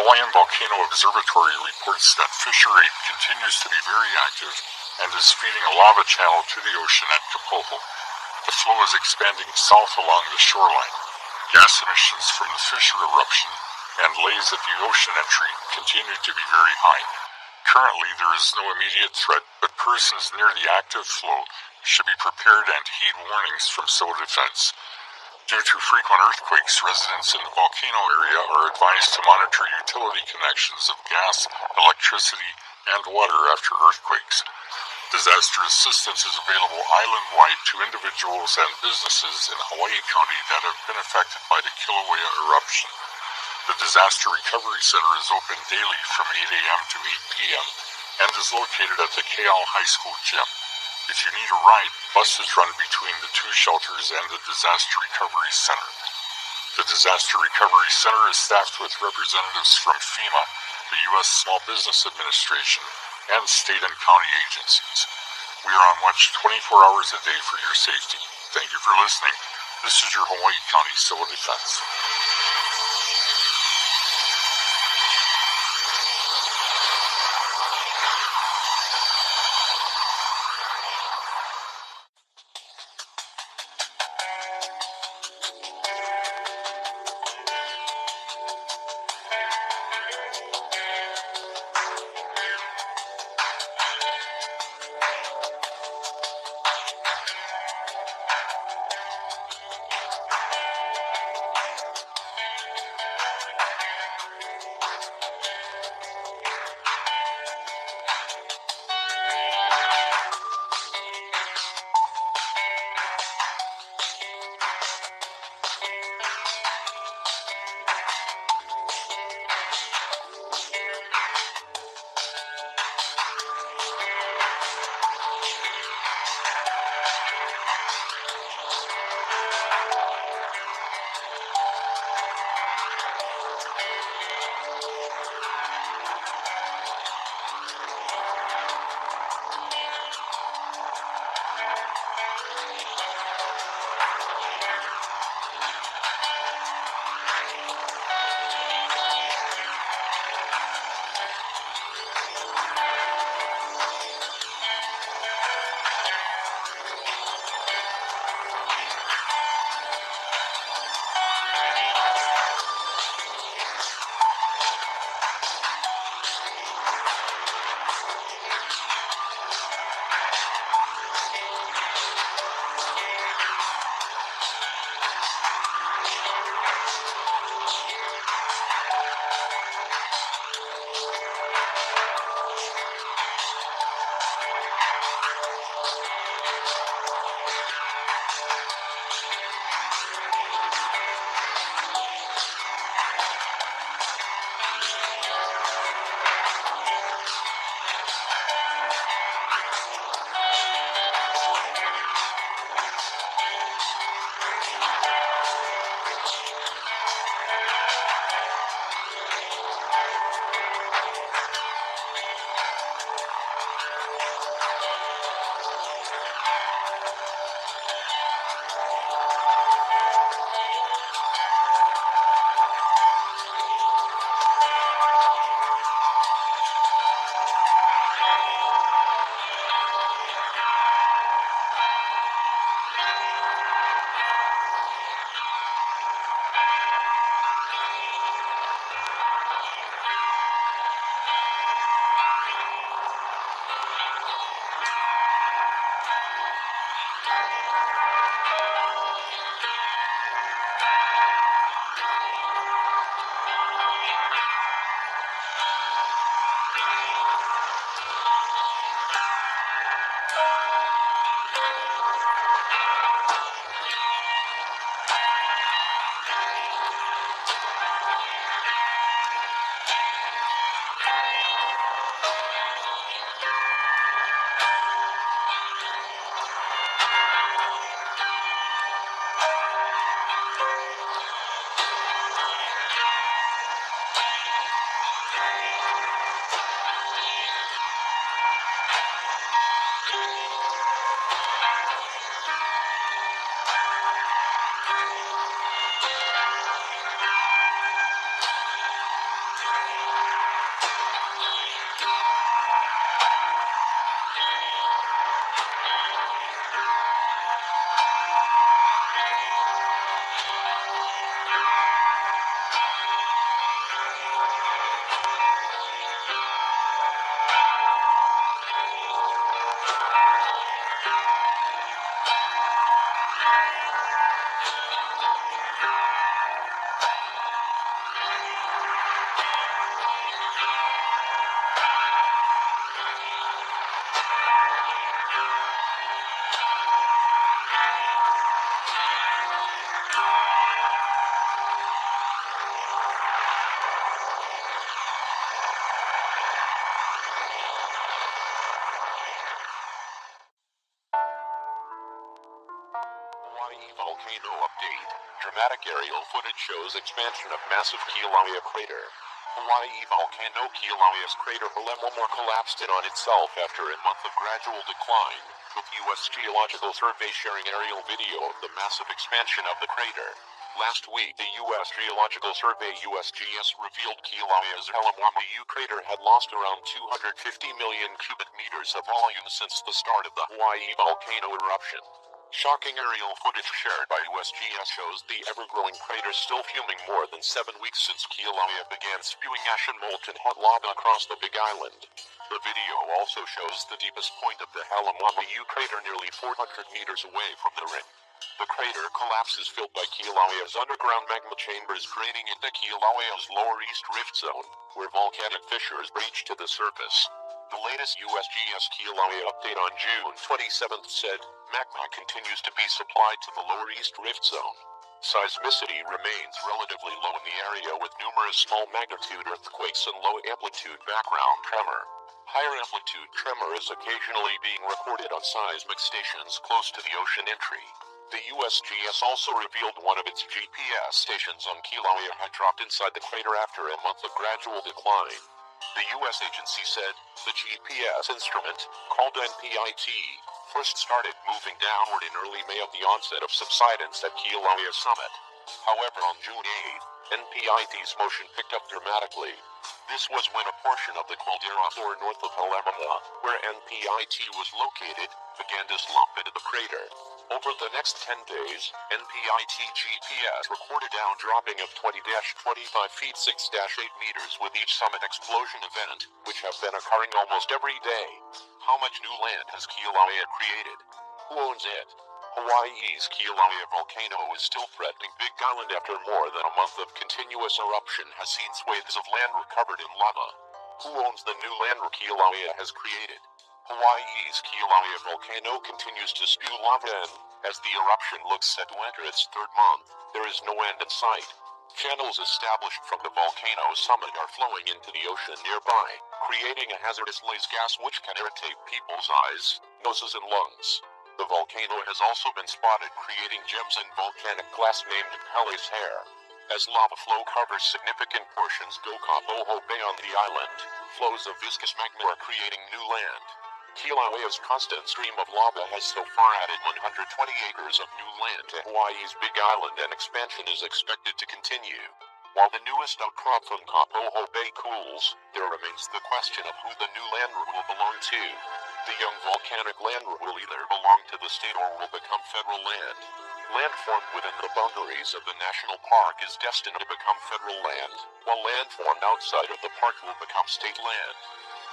Hawaiian Volcano Observatory reports that fissure 8 continues to be very active and is feeding a lava channel to the ocean at Kapoho. The flow is expanding south along the shoreline. Gas emissions from the fissure eruption and lays at the ocean entry continue to be very high. Currently, there is no immediate threat, but persons near the active flow should be prepared and heed warnings from civil defense. Due to frequent earthquakes, residents in the volcano area are advised to monitor utility connections of gas, electricity, and water after earthquakes. Disaster assistance is available island-wide to individuals and businesses in Hawaii County that have been affected by the Kilauea eruption. The Disaster Recovery Center is open daily from 8 a.m. to 8 p.m. and is located at the Keao High School gym. If you need a ride, buses run between the two shelters and the Disaster Recovery Center. The Disaster Recovery Center is staffed with representatives from FEMA, the U.S. Small Business Administration, and state and county agencies. We are on watch 24 hours a day for your safety. Thank you for listening. This is your Hawaii County Civil Defense. Hawaii volcano update. Dramatic aerial footage shows expansion of massive Kilauea crater. Hawaii volcano Kilauea's crater Halemomor collapsed in on itself after a month of gradual decline, with U.S. Geological Survey sharing aerial video of the massive expansion of the crater. Last week, the U.S. Geological Survey USGS revealed Kilauea's Halemomor crater had lost around 250 million cubic meters of volume since the start of the Hawaii volcano eruption. Shocking aerial footage shared by USGS shows the ever-growing crater still fuming more than 7 weeks since Kilauea began spewing ash and molten hot lava across the Big Island. The video also shows the deepest point of the Halemomor crater nearly 400 meters away from the rim. The crater collapse is filled by Kilauea's underground magma chambers draining into Kilauea's lower east rift zone, where volcanic fissures breach to the surface. The latest USGS Kilauea update on June 27th said, magma continues to be supplied to the lower east rift zone. Seismicity remains relatively low in the area with numerous small magnitude earthquakes and low amplitude background tremor. Higher amplitude tremor is occasionally being recorded on seismic stations close to the ocean entry. The USGS also revealed one of its GPS stations on Kilauea had dropped inside the crater after a month of gradual decline. The U.S. agency said the GPS instrument, called NPIT, first started moving downward in early May at the onset of subsidence at Kilauea summit. However, on June 8, NPIT's motion picked up dramatically. This was when a portion of the caldera floor north of Halemomor, where NPIT was located, began to slump into the crater. Over the next 10 days, NPIT GPS recorded down dropping of 20-25 feet 6-8 meters with each summit explosion event, which have been occurring almost every day. How much new land has Kilauea created? Who owns it? Hawaii's Kilauea volcano is still threatening Big Island after more than a month of continuous eruption has seen swathes of land recovered in lava. Who owns the new land Kilauea has created? Hawaii's Kilauea volcano continues to spew lava and, as the eruption looks set to enter its third month, there is no end in sight. Channels established from the volcano summit are flowing into the ocean nearby, creating a hazardous lace gas which can irritate people's eyes, noses and lungs. The volcano has also been spotted creating gems in volcanic glass named Pele's hair. As lava flow covers significant portions of Kapoho Bay on the island, flows of viscous magma are creating new land. Kilauea's constant stream of lava has so far added 120 acres of new land to Hawaii's Big Island, and expansion is expected to continue. While the newest outcrop from Kapoho Bay cools, there remains the question of who the new land will belong to. The young volcanic land will either belong to the state or will become federal land. Land formed within the boundaries of the national park is destined to become federal land, while land formed outside of the park will become state land.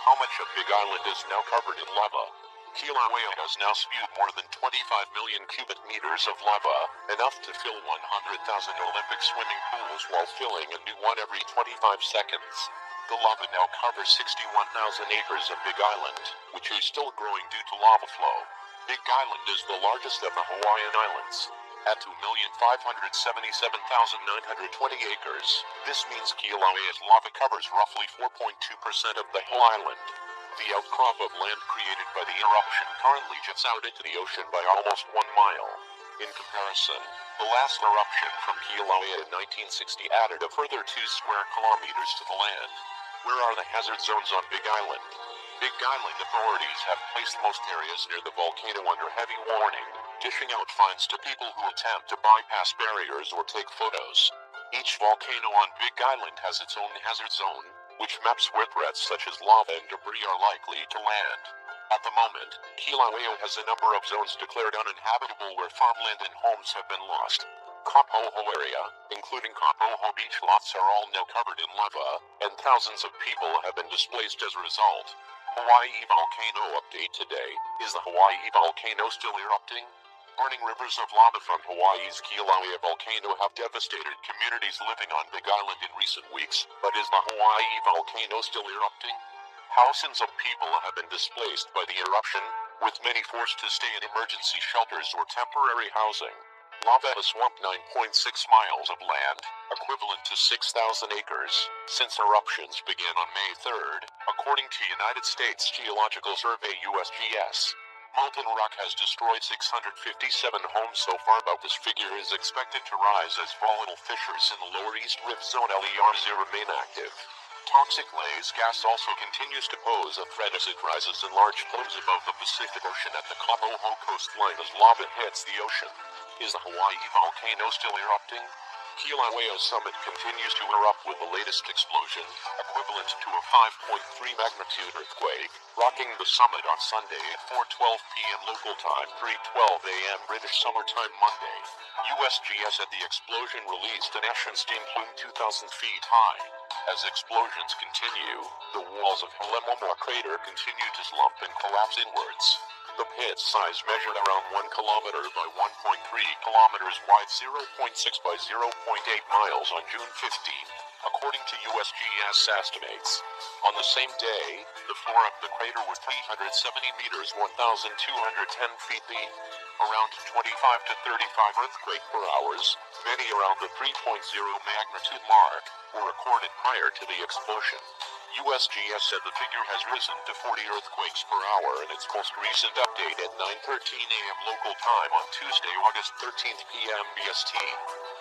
How much of Big Island is now covered in lava? Kilauea has now spewed more than 25 million cubic meters of lava, enough to fill 100,000 Olympic swimming pools while filling a new one every 25 seconds. The lava now covers 61,000 acres of Big Island, which is still growing due to lava flow. Big Island is the largest of the Hawaiian Islands. At 2,577,920 acres, this means Kilauea's lava covers roughly 4.2% of the whole island. The outcrop of land created by the eruption currently jets out into the ocean by almost 1 mile. In comparison, the last eruption from Kilauea in 1960 added a further 2 square kilometers to the land. Where are the hazard zones on Big Island? Big Island authorities have placed most areas near the volcano under heavy warning, dishing out fines to people who attempt to bypass barriers or take photos. Each volcano on Big Island has its own hazard zone, which maps where threats such as lava and debris are likely to land. At the moment, Kilauea has a number of zones declared uninhabitable where farmland and homes have been lost. Kapoho area, including Kapoho beach lots, are all now covered in lava, and thousands of people have been displaced as a result. Hawaii volcano update today. Is the Hawaii volcano still erupting? Burning rivers of lava from Hawaii's Kilauea volcano have devastated communities living on Big Island in recent weeks, but is the Hawaii volcano still erupting? Thousands of people have been displaced by the eruption, with many forced to stay in emergency shelters or temporary housing. Lava has swamped 9.6 miles of land, equivalent to 6,000 acres, since eruptions began on May 3rd, according to United States Geological Survey USGS. Molten rock has destroyed 657 homes so far, but this figure is expected to rise as volatile fissures in the Lower East Rift Zone LERZ remain active. Toxic glaze gas also continues to pose a threat as it rises in large plumes above the Pacific Ocean at the Kapoho coastline as lava hits the ocean. Is the Hawaii volcano still erupting? Kilauea summit continues to erupt with the latest explosion, equivalent to a 5.3 magnitude earthquake, rocking the summit on Sunday at 4:12 p.m. local time, 3:12 a.m. British Summer Time Monday. USGS at the explosion released an ash and steam plume 2,000 feet high. As explosions continue, the walls of Halemomoa crater continue to slump and collapse inwards. The pit's size measured around 1 kilometer by 1.3 kilometers wide, 0.6 by 0.8 miles on June 15th, according to USGS estimates. On the same day, the floor of the crater was 370 meters, 1,210 feet deep. Around 25 to 35 earthquake per hours, many around the 3.0 magnitude mark, were recorded prior to the explosion. USGS said the figure has risen to 40 earthquakes per hour in its most recent update at 9:13 a.m. local time on Tuesday, August 13th p.m. BST.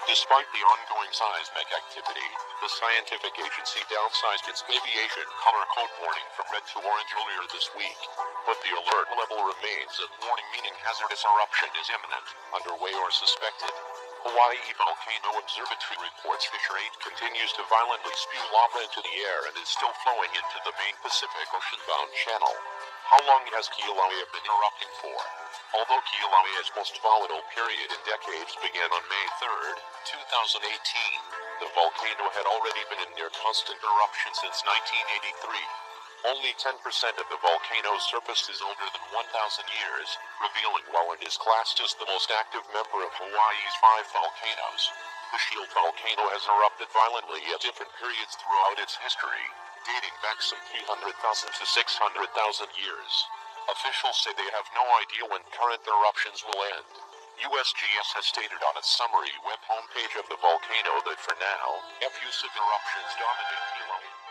Despite the ongoing seismic activity, the scientific agency downsized its aviation color code warning from red to orange earlier this week, but the alert level remains at warning, meaning hazardous eruption is imminent, underway or suspected. Hawaii Volcano Observatory reports fissure 8 continues to violently spew lava into the air and is still flowing into the main Pacific Ocean-bound channel. How long has Kilauea been erupting for? Although Kilauea's most volatile period in decades began on May 3rd, 2018, the volcano had already been in near constant eruption since 1983. Only 10% of the volcano's surface is older than 1,000 years, revealing while it is classed as the most active member of Hawaii's 5 volcanoes. The Shield volcano has erupted violently at different periods throughout its history, dating back some 300,000 to 600,000 years. Officials say they have no idea when current eruptions will end. USGS has stated on its summary web homepage of the volcano that for now, effusive eruptions dominate Kilauea.